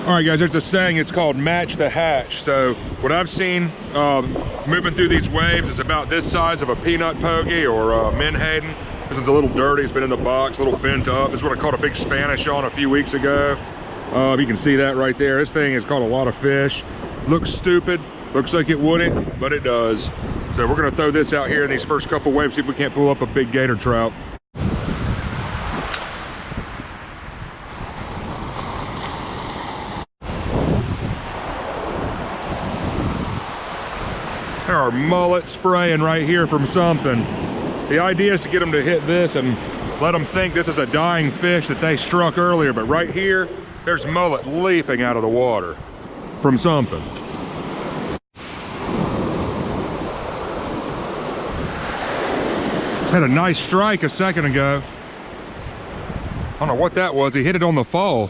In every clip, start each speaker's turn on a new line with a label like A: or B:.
A: All right, guys, there's a saying, it's called match the hatch. So what I've seen moving through these waves is about this size of a peanut pokey or menhaden. This one's a little dirty, it's been in the box, a little bent up. This is what I caught a big Spanish on a few weeks ago. You can see that right there. This thing has caught a lot of fish. Looks stupid, looks like it wouldn't, but it does. So we're gonna throw this out here in these first couple waves, see if we can't pull up a big gator trout. There are mullet spraying right here from something. The idea is to get them to hit this and let them think this is a dying fish that they struck earlier, but right here, there's mullet leaping out of the water from something. Had a nice strike a second ago. I don't know what that was, he hit it on the fall.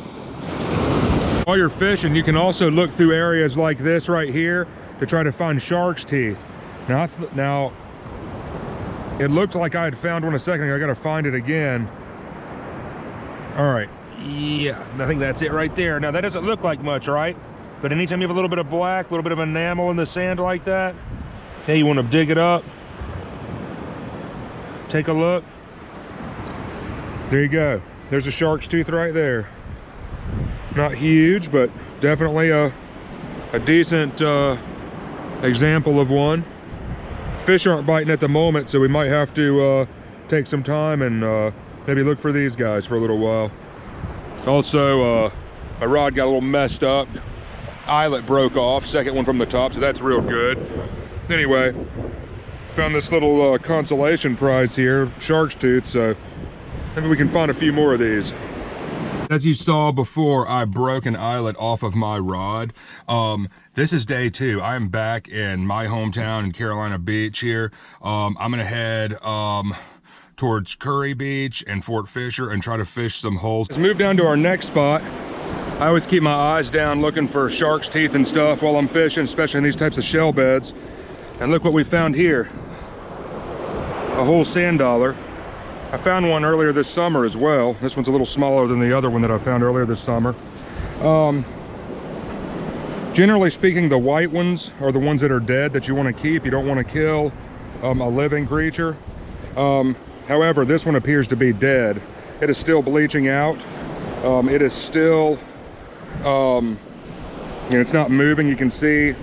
A: While you're fishing, you can also look through areas like this right here to try to find shark's teeth. Now, it looked like I had found one a second ago. I gotta find it again. All right, yeah, I think that's it right there. Now that doesn't look like much, right? But anytime you have a little bit of black, a little bit of enamel in the sand like that, hey, you wanna dig it up, take a look. There you go. There's a shark's tooth right there. Not huge, but definitely a decent example of one. Fish aren't biting at the moment, so we might have to take some time and maybe look for these guys for a little while. Also, my rod got a little messed up. Eyelet broke off, second one from the top, so that's real good. Anyway, found this little consolation prize here, shark's tooth, so maybe we can find a few more of these. As you saw before, I broke an eyelet off of my rod. This is day 2. I'm back in my hometown in Carolina Beach here. I'm gonna head towards Curry Beach and Fort Fisher and try to fish some holes. Let's move down to our next spot. I always keep my eyes down looking for shark's teeth and stuff while I'm fishing, especially in these types of shell beds. And look what we found here. A whole sand dollar. I found one earlier this summer as well. This one's a little smaller than the other one that I found earlier this summer. Generally speaking, the white ones are the ones that are dead that you want to keep. You don't want to kill a living creature. However, this one appears to be dead. It is still bleaching out. It is still, you know, it's not moving. You can see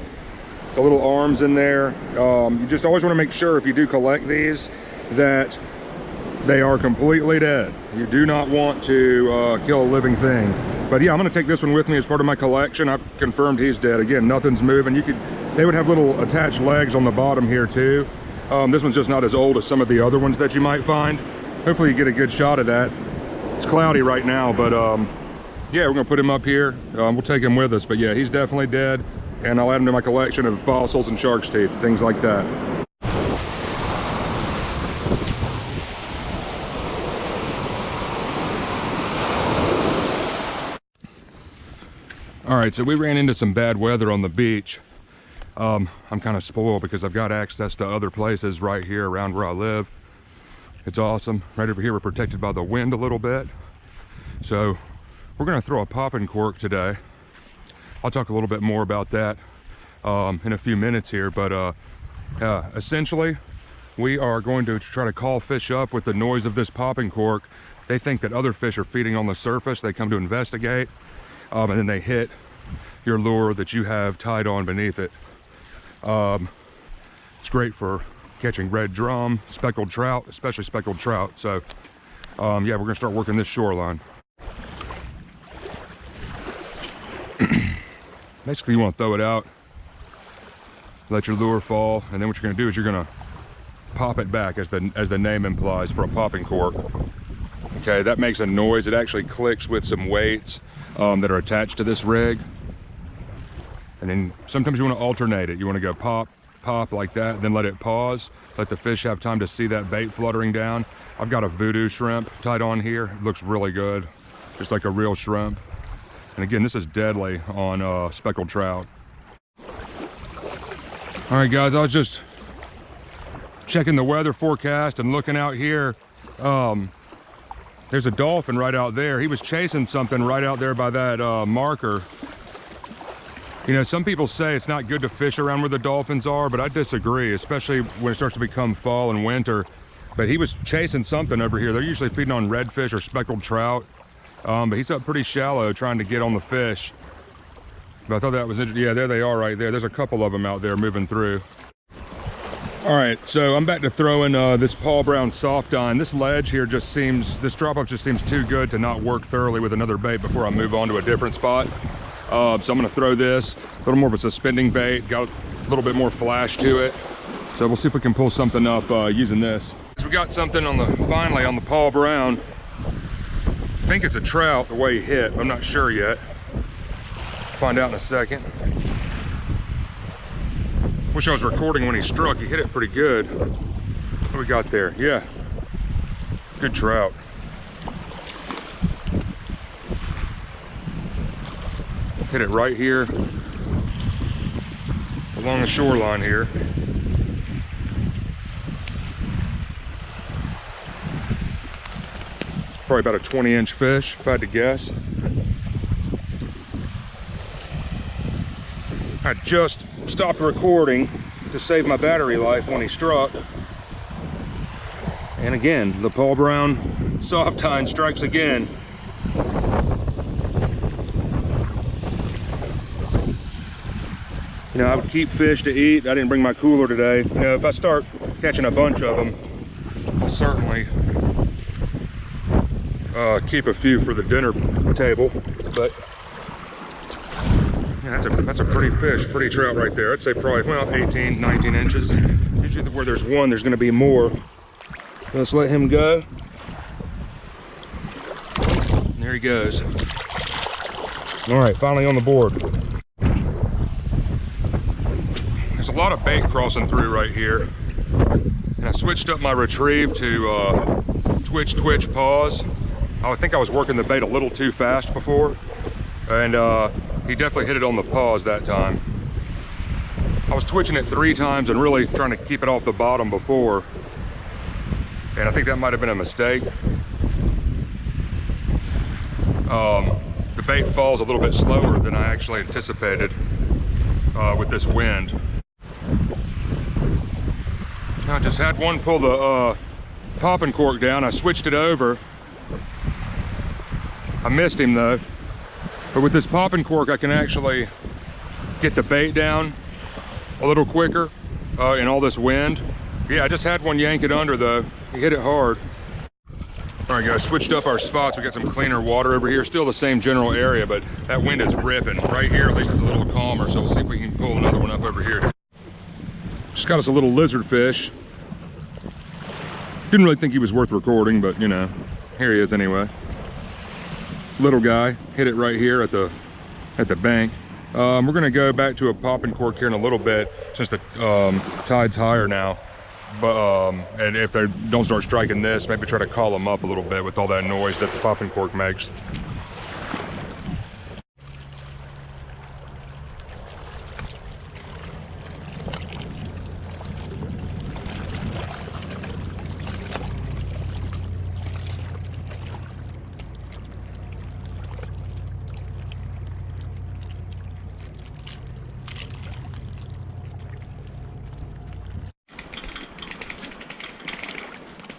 A: the little arms in there. You just always want to make sure if you do collect these that they are completely dead. You do not want to kill a living thing. But yeah, I'm gonna take this one with me as part of my collection. I've confirmed he's dead. Again, nothing's moving. They would have little attached legs on the bottom here too. This one's just not as old as some of the other ones that you might find. Hopefully you get a good shot of that. It's cloudy right now, but yeah, we're gonna put him up here. We'll take him with us, but yeah, he's definitely dead. And I'll add him to my collection of fossils and shark's teeth, things like that. All right, so we ran into some bad weather on the beach. I'm kind of spoiled because I've got access to other places right here around where I live. It's awesome. Right over here, we're protected by the wind a little bit. So we're gonna throw a popping cork today. I'll talk a little bit more about that in a few minutes here, but essentially, we are going to try to call fish up with the noise of this popping cork. They think that other fish are feeding on the surface. They come to investigate. And then they hit your lure that you have tied on beneath it. It's great for catching red drum, speckled trout, especially speckled trout. So yeah, we're gonna start working this shoreline. Basically, you want to throw it out, let your lure fall, and then what you're gonna do is you're gonna pop it back, as the name implies, for a popping cork. Okay, that makes a noise. It actually clicks with some weights that are attached to this rig. And then sometimes you want to alternate it. You want to go pop, pop like that, then let it pause. Let the fish have time to see that bait fluttering down. I've got a voodoo shrimp tied on here. It looks really good, just like a real shrimp. And again, this is deadly on speckled trout. All right, guys, I was just checking the weather forecast and looking out here. There's a dolphin right out there. He was chasing something right out there by that marker. You know, some people say it's not good to fish around where the dolphins are, but I disagree, especially when it starts to become fall and winter. But he was chasing something over here. They're usually feeding on redfish or speckled trout. But he's up pretty shallow trying to get on the fish. But I thought that was interesting. Yeah, there they are right there. There's a couple of them out there moving through. All right, so I'm back to throwing this Paul Brown soft on. This ledge here just seems, this drop off just seems too good to not work thoroughly with another bait before I move on to a different spot. So I'm gonna throw this, a little more of a suspending bait, got a little bit more flash to it. So we'll see if we can pull something up using this. So we got something on the, finally on the Paul Brown. I think it's a trout the way he hit, I'm not sure yet. Find out in a second. Wish I was recording when he struck, he hit it pretty good. What do we got there? Yeah, good trout. Hit it right here along the shoreline here. Probably about a 20-inch fish, if I had to guess. I just stopped recording to save my battery life when he struck. And again, the Paul Brown soft tine strikes again. You know, I would keep fish to eat. I didn't bring my cooler today. You know, if I start catching a bunch of them, I'll certainly keep a few for the dinner table. But yeah, that's a pretty fish, pretty trout right there. I'd say probably, well, 18, 19 inches. Usually where there's one, there's gonna be more. Let's let him go. And there he goes. All right, finally on the board. There's a lot of bait crossing through right here. And I switched up my retrieve to twitch, pause. I think I was working the bait a little too fast before. And he definitely hit it on the pause that time. I was twitching it 3 times and really trying to keep it off the bottom before. And I think that might have been a mistake. The bait falls a little bit slower than I actually anticipated with this wind. I just had one pull the popping cork down. I switched it over. I missed him though. But with this popping cork, I can actually get the bait down a little quicker in all this wind. Yeah, I just had one yank it under though. He hit it hard. All right guys, switched up our spots. We got some cleaner water over here. Still the same general area, but that wind is ripping. Right here, at least it's a little calmer. So we'll see if we can pull another one up over here. Just got us a little lizard fish. Didn't really think he was worth recording, but you know, here he is anyway. Little guy, hit it right here at the bank. We're gonna go back to a popping cork here in a little bit since the tide's higher now. But and if they don't start striking this, maybe try to call them up a little bit with all that noise that the popping cork makes.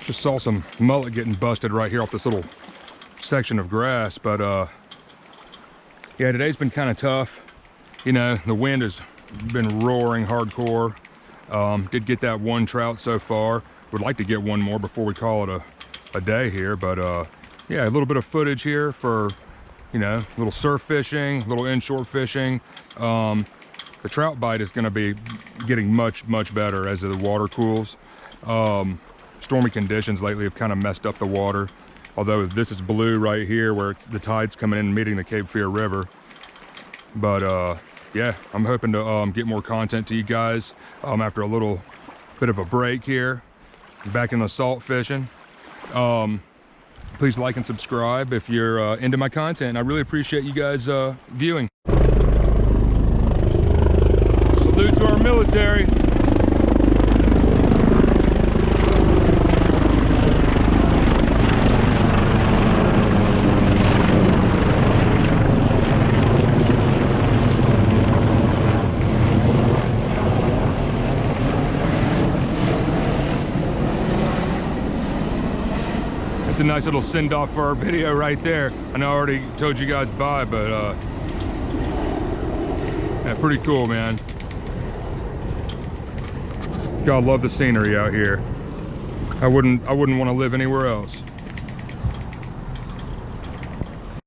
A: Just saw some mullet getting busted right here off this little section of grass, but yeah, today's been kind of tough. You know, the wind has been roaring hardcore. Did get that one trout so far. Would like to get one more before we call it a day here, but yeah, a little bit of footage here for, you know, a little surf fishing, a little inshore fishing. The trout bite is going to be getting much better as the water cools. Stormy conditions lately have kind of messed up the water, although this is blue right here where the tide's coming in and meeting the Cape Fear River. But yeah, I'm hoping to get more content to you guys after a little bit of a break here, back in the salt fishing. Please like and subscribe if you're into my content. I really appreciate you guys viewing. Salute to our military. That's a nice little send off for our video right there. I know I already told you guys bye, but yeah, pretty cool, man. Gotta love the scenery out here. I wouldn't want to live anywhere else.